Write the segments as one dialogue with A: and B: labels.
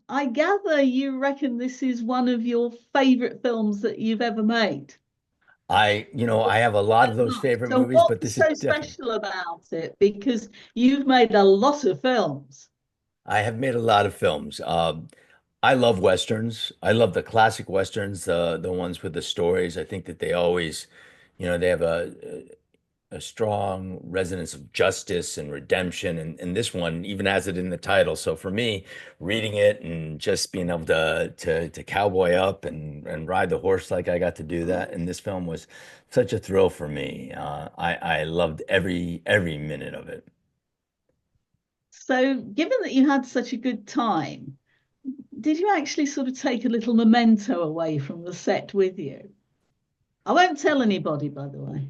A: I gather you reckon this is one of your favorite films that you've ever made.
B: I have a lot of those favorite
A: So
B: movies,
A: what
B: but
A: was
B: this is
A: so
B: different.
A: special about it? Because you've made a lot of films.
B: I have made a lot of films. I love Westerns. I love the classic Westerns, the ones with the stories. I think that they always, they have a strong resonance of justice and redemption. And this one even has it in the title. So for me, reading it and just being able to cowboy up and ride the horse like I got to do that in this film was such a thrill for me. I loved every minute of it.
A: So given that you had such a good time, did you actually sort of take a little memento away from the set with you? I won't tell anybody, by the way.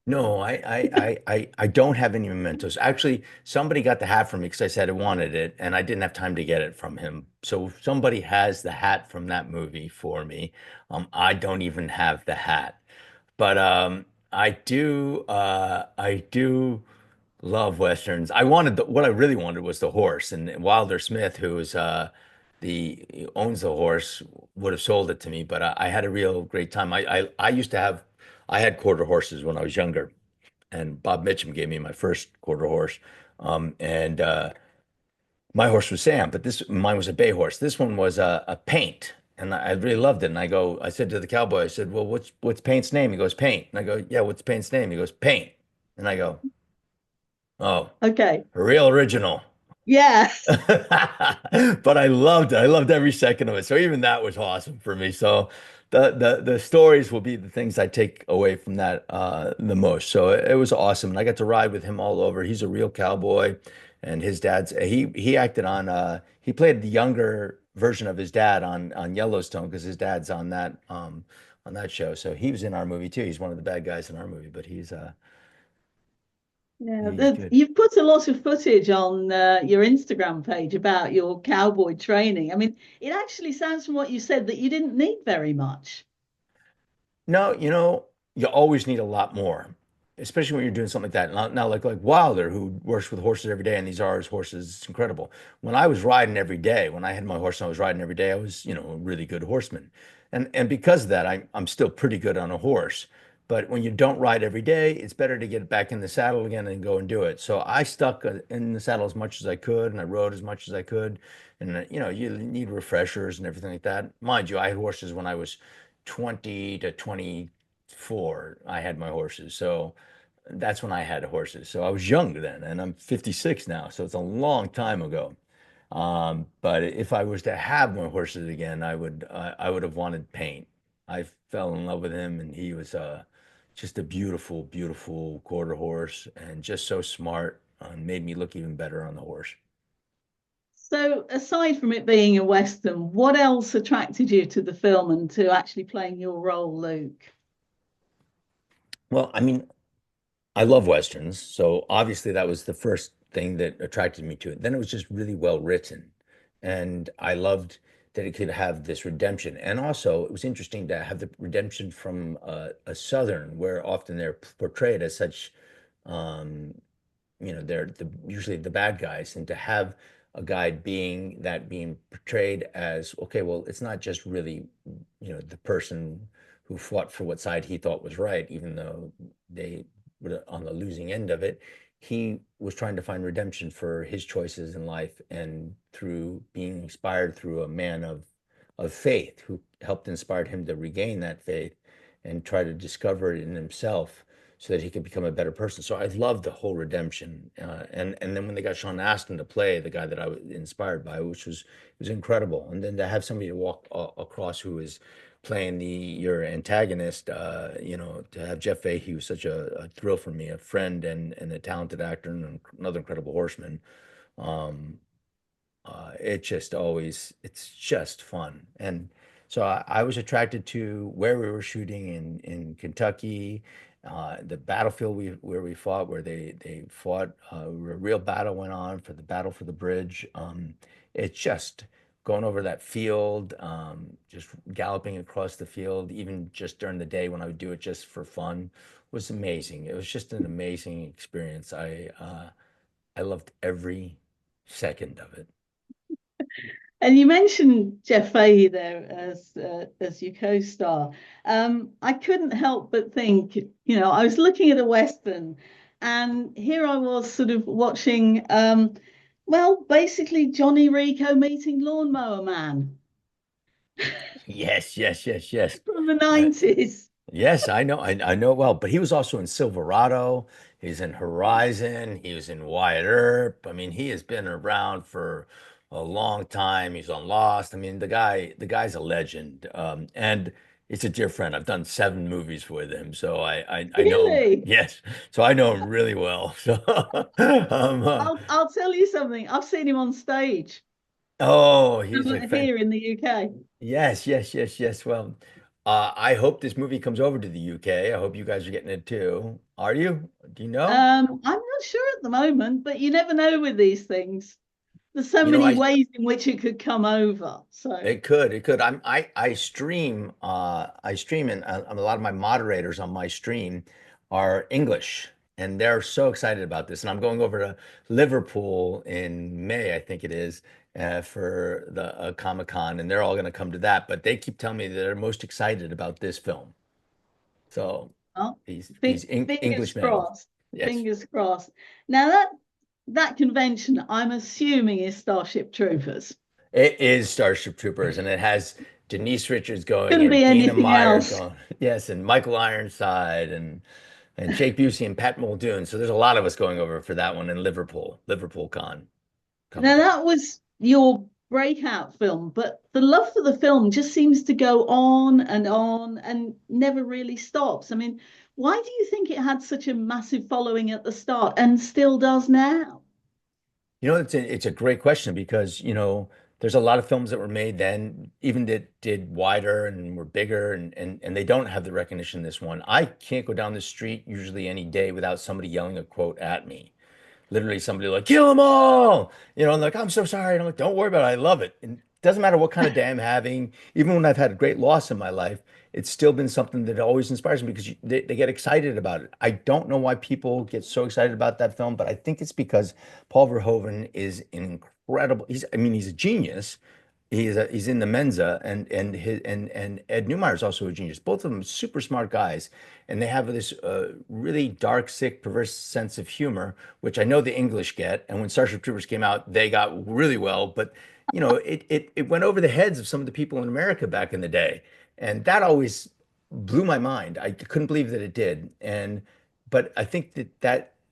B: No, I don't have any mementos. Actually, somebody got the hat from me because I said I wanted it, and I didn't have time to get it from him. So somebody has the hat from that movie for me. I don't even have the hat, but I do love Westerns. What I really wanted was the horse, and Wilder Smith, who is the owns the horse, would have sold it to me, but I had a real great time. I used to have I had quarter horses when I was younger, and Bob Mitchum gave me my first quarter horse. And My horse was Sam, but this mine was a bay horse. This one was a Paint, and I really loved it. And I said to the cowboy, I said, "Well, what's Paint's name?" He goes, "Paint." And I go, "Yeah, what's Paint's name?" He goes, "Paint." And I go, "Oh,
A: Okay.
B: real original."
A: Yeah.
B: But I loved it. I loved every second of it. So even that was awesome for me. So the stories will be the things I take away from that the most. So it was awesome. And I got to ride with him all over. He's a real cowboy, and his dad's he acted on he played the younger version of his dad on Yellowstone because his dad's on that show. So he was in our movie too. He's one of the bad guys in our movie, but
A: Yeah,
B: he's good.
A: you've put a lot of footage on your Instagram page about your cowboy training. I mean, it actually sounds from what you said that you didn't need very much.
B: No, you always need a lot more, especially when you're doing something like that. Now like Wilder, who works with horses every day, and these are his horses, it's incredible. When I was riding every day, when I had my horse and I was riding every day, I was, a really good horseman. And because of that, I'm still pretty good on a horse. But when you don't ride every day, it's better to get back in the saddle again and go and do it. So I stuck in the saddle as much as I could, and I rode as much as I could. And you need refreshers and everything like that. Mind you, I had horses when I was 20 to 24, I had my horses. So that's when I had horses. So I was young then, and I'm 56 now. So it's a long time ago. But if I was to have my horses again, I would have wanted Paint. I fell in love with him, and he was just a beautiful, beautiful quarter horse, and just so smart, and made me look even better on the horse.
A: So, aside from it being a Western, what else attracted you to the film and to actually playing your role, Luke?
B: Well, I mean, I love Westerns, so obviously that was the first thing that attracted me to it. Then it was just really well written, and I loved that it could have this redemption. And also, it was interesting to have the redemption from a Southern, where often they're portrayed as such, um, they're usually the bad guys, and to have a guy being portrayed as, okay, well, it's not just really, the person who fought for what side he thought was right, even though they were on the losing end of it. He was trying to find redemption for his choices in life, and through being inspired through a man of faith who helped inspire him to regain that faith and try to discover it in himself so that he could become a better person. So I loved the whole redemption, and then when they got Sean Astin to play the guy that I was inspired by, which was incredible, and then to have somebody to walk across who is playing your antagonist, to have Jeff Fahey, was such a thrill for me, a friend and a talented actor and another incredible horseman. Um, it's just fun. And so I was attracted to where we were shooting in Kentucky, the battlefield where we fought, where they fought, a real battle went on for the battle for the bridge. It's just going over that field, just galloping across the field, even just during the day when I would do it just for fun, was amazing. It was just an amazing experience. I loved every second of it.
A: And you mentioned Jeff Fahey there as your co-star. I couldn't help but think, I was looking at a Western, and here I was sort of watching, well, basically Johnny Rico meeting Lawnmower Man
B: Yes, yes, yes, yes.
A: from the
B: I,
A: 90s.
B: Yes, I know. I know it well. But he was also in Silverado. He's in Horizon. He was in Wyatt Earp. I mean, he has been around for a long time. He's on Lost. I mean, the guy's a legend. And it's a dear friend. I've done 7 movies with him, so I know him.
A: Really?
B: Yes, so I know him really well. So,
A: I'll tell you something. I've seen him on stage
B: oh, he's a fan.
A: here in the UK.
B: Yes, yes, yes, yes. Well, I hope this movie comes over to the UK. I hope you guys are getting it too. Are you? Do you know?
A: I'm not sure at the moment, but you never know with these things. There's so
B: You know,
A: many
B: I
A: ways in which it could come over. So,
B: it could. I stream, and a lot of my moderators on my stream are English, and they're so excited about this. And I'm going over to Liverpool in May, I think it is, for the Comic-Con, and they're all going to come to that. But they keep telling me that they're most excited about this film. So
A: well,
B: these
A: fingers
B: English men.
A: crossed.
B: Yes.
A: Fingers crossed. Now that convention, I'm assuming is Starship Troopers.
B: It is Starship Troopers, and it has Denise Richards going
A: Couldn't
B: and
A: be
B: Dina
A: anything
B: Meyer
A: else.
B: going. Yes, and Michael Ironside and Jake Busey and Pat Muldoon. So there's a lot of us going over for that one in Liverpool, Liverpool
A: Now
B: Comic Con.
A: that was your breakout film, but the love for the film just seems to go on and never really stops. I mean, why do you think it had such a massive following at the start and still does now?
B: You know, it's a great question because, there's a lot of films that were made then, even that did wider and were bigger, and they don't have the recognition this one. I can't go down the street usually any day without somebody yelling a quote at me. Literally somebody like, kill them all, and like, I'm so sorry. And I'm like, don't worry about it. I love it. And it doesn't matter what kind of day I'm having, even when I've had a great loss in my life, it's still been something that always inspires me because they get excited about it. I don't know why people get so excited about that film, but I think it's because Paul Verhoeven is an incredible, I mean, he's a genius. He's in the Mensa, and Ed Neumeyer is also a genius. Both of them super smart guys, and they have this really dark, sick, perverse sense of humor, which I know the English get. And when Starship Troopers came out, they got really well. But it went over the heads of some of the people in America back in the day, and that always blew my mind. I couldn't believe that it did. But I think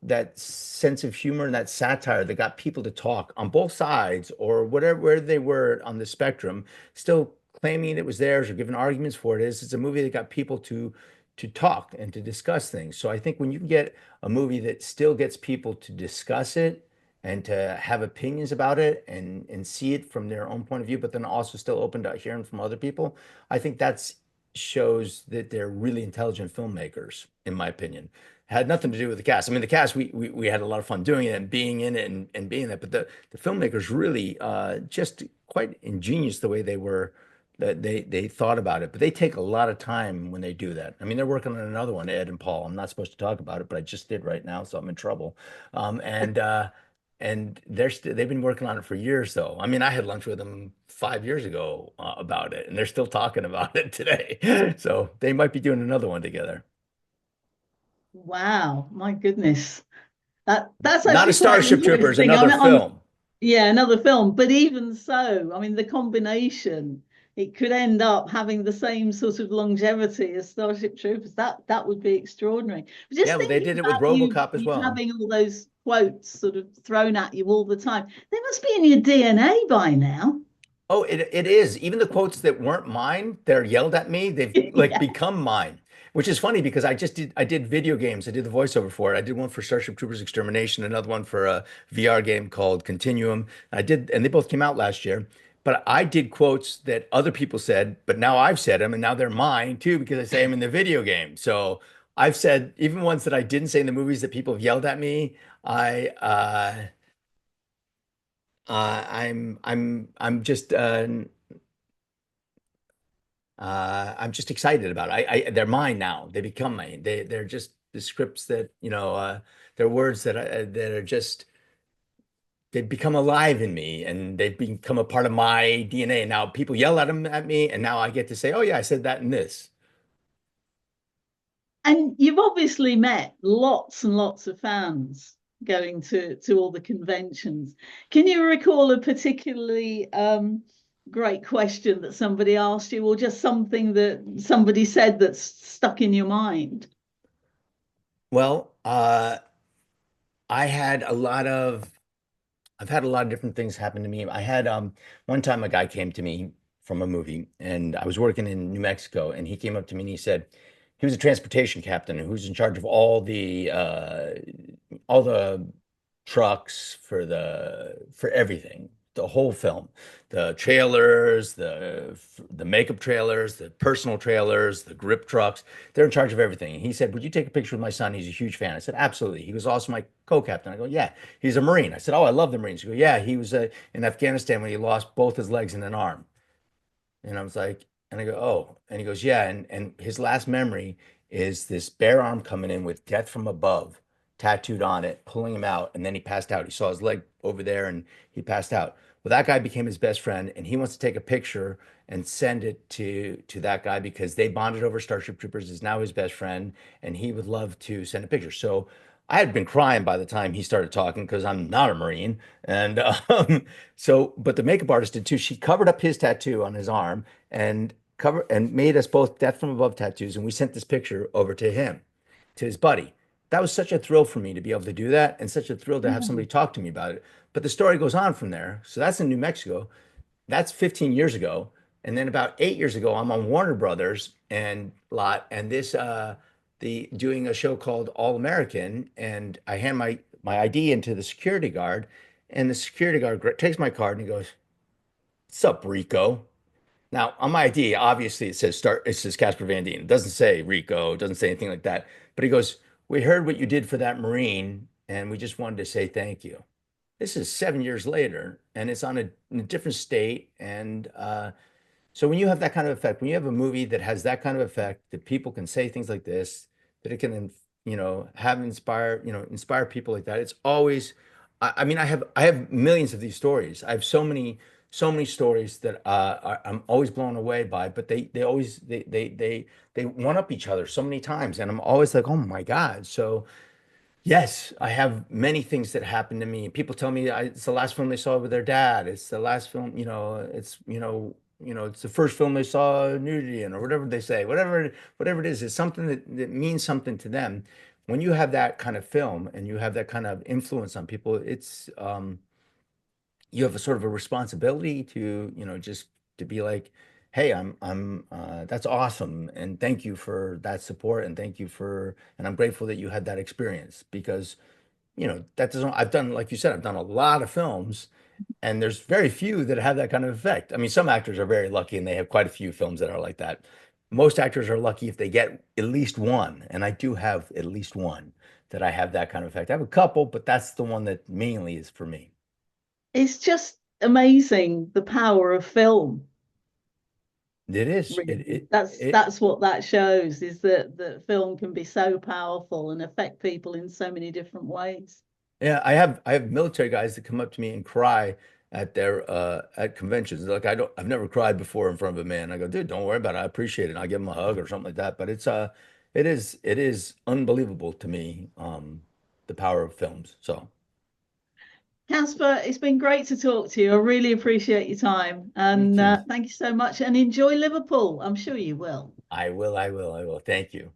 B: that sense of humor and that satire that got people to talk on both sides or whatever where they were on the spectrum, still claiming it was theirs or giving arguments for it is it's a movie that got people to talk and to discuss things. So I think when you can get a movie that still gets people to discuss it and to have opinions about it and see it from their own point of view, but then also still open to hearing from other people, I think that's shows that they're really intelligent filmmakers, in my opinion. Had nothing to do with the cast. I mean, the cast, we had a lot of fun doing it and being in it and being that, but the filmmakers really just quite ingenious the way they were that they thought about it. But they take a lot of time when they do that. I mean, they're working on another one, Ed and Paul. I'm not supposed to talk about it, but I just did right now, so I'm in trouble. And they've been working on it for years, though. I mean, I had lunch with them 5 years ago about it, and they're still talking about it today. So they might be doing another one together.
A: Wow, my goodness. That's
B: Not a
A: actually quite
B: Starship Troopers,
A: interesting.
B: another film.
A: Yeah, another film. But even so, I mean, the combination, it could end up having the same sort of longevity as Starship Troopers. That would be extraordinary. But
B: Yeah,
A: just
B: well, they
A: thinking
B: did it with
A: about you,
B: RoboCop as
A: you
B: well.
A: having all those quotes sort of thrown at you all the time, they must be in your DNA by now.
B: Oh, it is. Even the quotes that weren't mine, they're yelled at me. They've like
A: Yeah.
B: become mine, which is funny because I did video games. I did the voiceover for it. I did one for Starship Troopers Extermination, another one for a VR game called Continuum. And they both came out last year. But I did quotes that other people said, but now I've said them, and now they're mine too because I say them in the video game. So I've said even ones that I didn't say in the movies that people have yelled at me. I I'm just excited about it. They're mine now. They become mine. They're just the scripts that they're words that are just they've become alive in me and they've become a part of my DNA. Now people yell at them at me, and now I get to say, "Oh yeah, I said that in this."
A: And you've obviously met lots and lots of fans going to all the conventions. Can you recall a particularly great question that somebody asked you, or just something that somebody said that's stuck in your mind?
B: Well, I had a lot of I've had a lot of different things happen to me. I had one time a guy came to me from a movie, and I was working in New Mexico, and he came up to me and he said he was a transportation captain who's in charge of all the trucks for everything, the whole film, the trailers, the makeup trailers, the personal trailers, the grip trucks. They're in charge of everything. And he said, "Would you take a picture with my son? He's a huge fan." I said, "Absolutely." He was also my co-captain. I go, "Yeah, he's a Marine." I said, "Oh, I love the Marines." He go, "Yeah, he was in Afghanistan when he lost both his legs and an arm." And I was like, and I go, "Oh," and he goes, "Yeah." And his last memory is this bare arm coming in with death from above tattooed on it, pulling him out, and then he passed out. He saw his leg over there and he passed out. Well, that guy became his best friend, and he wants to take a picture and send it to that guy because they bonded over Starship Troopers, is now his best friend, and he would love to send a picture. So I had been crying by the time he started talking because I'm not a Marine. And but the makeup artist did too. She covered up his tattoo on his arm and made us both death from above tattoos. And we sent this picture over to him, to his buddy. That was such a thrill for me to be able to do that, and such a thrill to have
A: Yeah.
B: somebody talk to me about it. But the story goes on from there. So that's in New Mexico. That's 15 years ago. And then about 8 years ago, I'm on Warner Brothers and lot, and this the doing a show called All American, and I hand my ID into the security guard, and the security guard takes my card and he goes, "What's up, Rico?" Now on my ID, obviously it says Casper Van Dien. It doesn't say Rico, it doesn't say anything like that. But he goes, "We heard what you did for that Marine, and we just wanted to say thank you." This is 7 years later, and it's in a different state. And so when you have that kind of effect, when you have a movie that has that kind of effect, that people can say things like this, that it can, inspire people like that. It's always, I mean, I have millions of these stories. I have so many stories that I'm always blown away by, but they one up each other so many times, and I'm always like, oh my God. So yes, I have many things that happen to me. People tell me it's the last film they saw with their dad. It's the last film, it's the first film they saw nudity in, or whatever they say. Whatever it is, it's something that means something to them. When you have that kind of film and you have that kind of influence on people, it's you have a sort of a responsibility to, just to be like, "Hey, that's awesome, and thank you for that support, and and I'm grateful that you had that experience." Because that doesn't, I've done, like you said, I've done a lot of films, and there's very few that have that kind of effect. I mean, some actors are very lucky and they have quite a few films that are like that. Most actors are lucky if they get at least one, and I do have at least one that I have that kind of effect. I have a couple, but that's the one that mainly is for me.
A: It's just amazing the power of film.
B: It is.
A: Really,
B: It
A: that's
B: it
A: that's what that shows, is that film can be so powerful and affect people in so many different ways.
B: Yeah, I have military guys that come up to me and cry at conventions. They're like, I've never cried before in front of a man. I go, "Dude, don't worry about it. I appreciate it." And I give them a hug or something like that. But it is unbelievable to me, the power of films. So
A: Casper, it's been great to talk to you. I really appreciate your time,
B: me
A: and
B: too.
A: thank you so much. And enjoy Liverpool. I'm sure you will.
B: I will. Thank you.